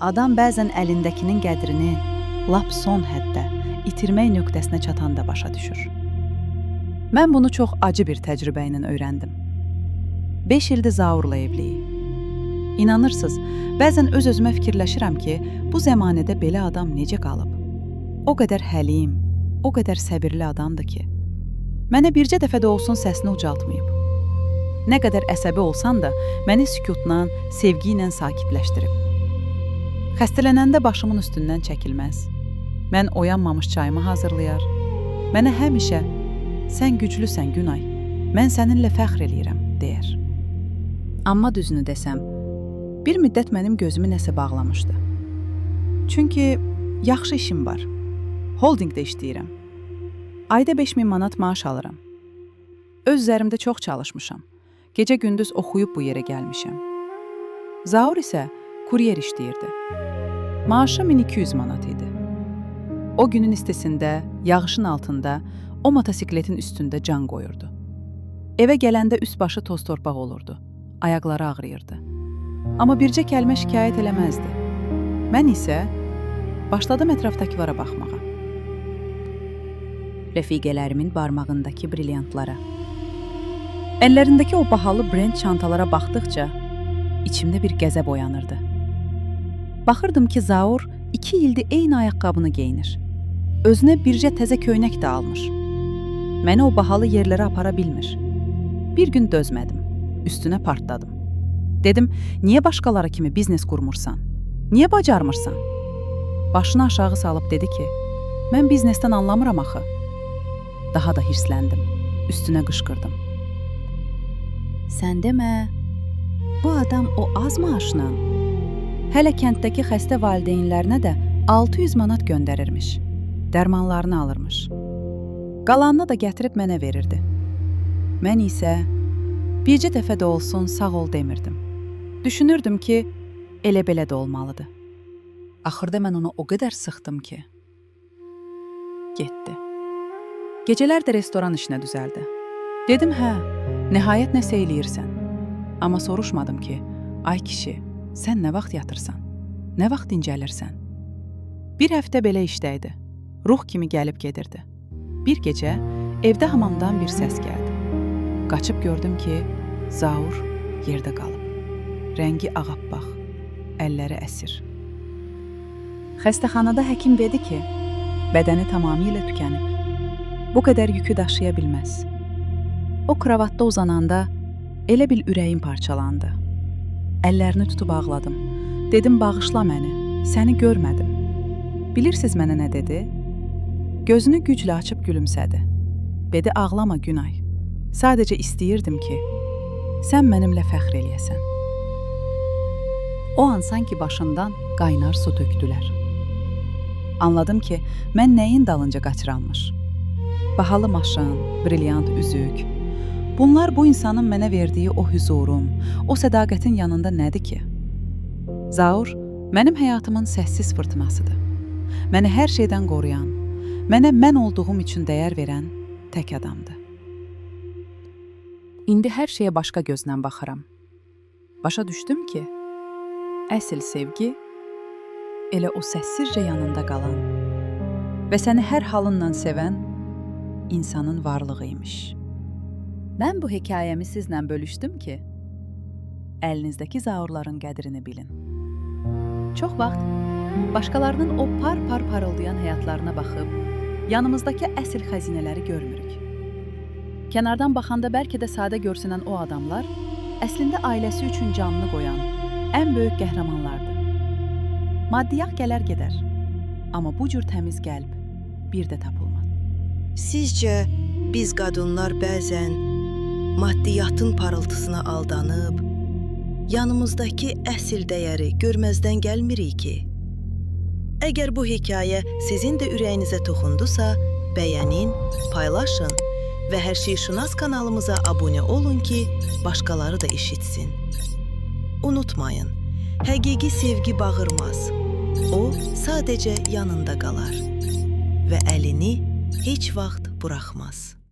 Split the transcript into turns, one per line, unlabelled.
Adam bəzən əlindəkinin qədrini lap son həddə, itirmək nöqtəsinə çatanda başa düşür. Mən bunu çox acı bir təcrübə ilə öyrəndim. 5 ildir Zaurla evliyik. İnanırsınız, bəzən öz-özümə fikirləşirəm ki, bu zəmanədə belə adam necə qalıb? O qədər həlim, o qədər səbirli adamdır ki, mənə bircə dəfə də olsun səsini ucaltmayıb. Nə qədər əsəbi olsan da, məni sükutla, sevgi ilə sakitləşdirib. Xəstələnəndə başımın üstündən çəkilməz. Mən oyanmamış çayımı hazırlayar. Mənə həmişə, sən güclüsən Günay, mən səninlə fəxr eləyirəm, deyər. Amma düzünü desəm, bir müddət mənim gözümü nəsə bağlamışdı. Çünki yaxşı işim var. Holdingdə işləyirəm. Ayda 5000 manat maaş alıram. Öz üzərimdə çox çalışmışam. Gecə-gündüz oxuyub bu yerə gəlmişəm. Zaur isə kuryer işləyirdi. Maaşı 1200 manat idi. O günün istisində, yağışın altında, o motosikletin üstündə can qoyurdu. Evə gələndə üst-başı toz-torpaq olurdu. Ayaqları ağrıyırdı. Amma bircə kəlmə şikayət eləməzdi. Mən isə başladım ətrafdakılara baxmağa. Rəfiqələrimin barmağındakı brilyantlara. Əllərindəki o bahalı brend çantalara baxdıqca içimdə bir qəzəb oyanırdı. Baxırdım ki, Zaur 2 ildir eyni ayaqqabını geyinir. Özünə bircə təzə köynək də almış. Məni o bahalı yerlərə apara bilmir. Bir gün dözmədim, üstünə partladım. Dedim, niyə başqaları kimi biznes qurmursan? Niyə bacarmırsan? Başını aşağı salıb dedi ki, mən biznesdən anlamıram axı. Daha da hirsləndim, üstünə qışqırdım. Sən demə, bu adam o az maaşla hələ kənddəki xəstə valideynlərinə də 600 manat göndərirmiş. Dərmanlarını alırmış. Qalanını da gətirib mənə verirdi. Mən isə bircə dəfə də olsun sağ ol demirdim. Düşünürdüm ki, elə-belə də olmalıdır. Axırda mən onu o qədər sıxdım ki, getdi. Gecələr də restoran işinə düzəldi. Dedim, hə, nəhayət nəsə eləyirsən. Amma soruşmadım ki, ay kişi, sən nə vaxt yatırsan? Nə vaxt dincəlirsən? Bir həftə belə işdəydi. Ruh kimi gəlib gedirdi. Bir gecə evdə hamamdan bir səs gəldi. Qaçıb gördüm ki, Zaur yerdə qalıb. Rəngi ağappaq, əlləri əsir. Xəstəxanada həkim dedi ki, bədəni tamamilə tükənib. Bu qədər yükü daşıya bilməz. O kravatda uzananda elə bil ürəyim parçalandı. Əllərini tutub ağladım. Dedim, bağışla məni, səni görmədim. Bilirsiniz mənə nə dedi? Gözünü güclə açıb gülümsədi. Dedi, ağlama Günay. Sadəcə istəyirdim ki, sən mənimlə fəxr eləyəsən. O an sanki başından qaynar su tökdülər. Anladım ki, mən nəyin dalınca qaçıranmış. Bahalı maşın, brilyant üzük. Bunlar bu insanın mənə verdiyi o hüzurum, o sədaqətin yanında nədir ki? Zaur mənim həyatımın səssiz fırtınasıdır. Məni hər şeydən qoruyan, mənə mən olduğum üçün dəyər verən tək adamdır. İndi hər şeyə başqa gözlə baxıram. Başa düşdüm ki, əsl sevgi elə o səssizcə yanında qalan və səni hər halınla sevən insanın varlığı imiş. Mən bu hekayəmi sizlə bölüşdüm ki, əlinizdəki zaurların qədrini bilin. Çox vaxt başqalarının o par-par parıldayan həyatlarına baxıb, yanımızdakı əsl xəzinələri görmürük. Kənardan baxanda bəlkə də sadə görsünən o adamlar, əslində ailəsi üçün canını qoyan ən böyük qəhrəmanlardır. Maddiyat gələr gedər, amma bu cür təmiz qəlb bir də tapılmaz.
Sizcə, biz qadınlar bəzən maddiyatın parıltısına aldanıb, yanımızdakı əsl dəyəri görməzdən gəlmirik ki? Əgər bu hekayə sizin də ürəyinizə toxundusa, bəyənin, paylaşın və Hər Şeyşünas kanalımıza abunə olun ki, başqaları da eşitsin. Unutmayın, həqiqi sevgi bağırmaz. O, sadəcə yanında qalar və əlini heç vaxt buraxmaz.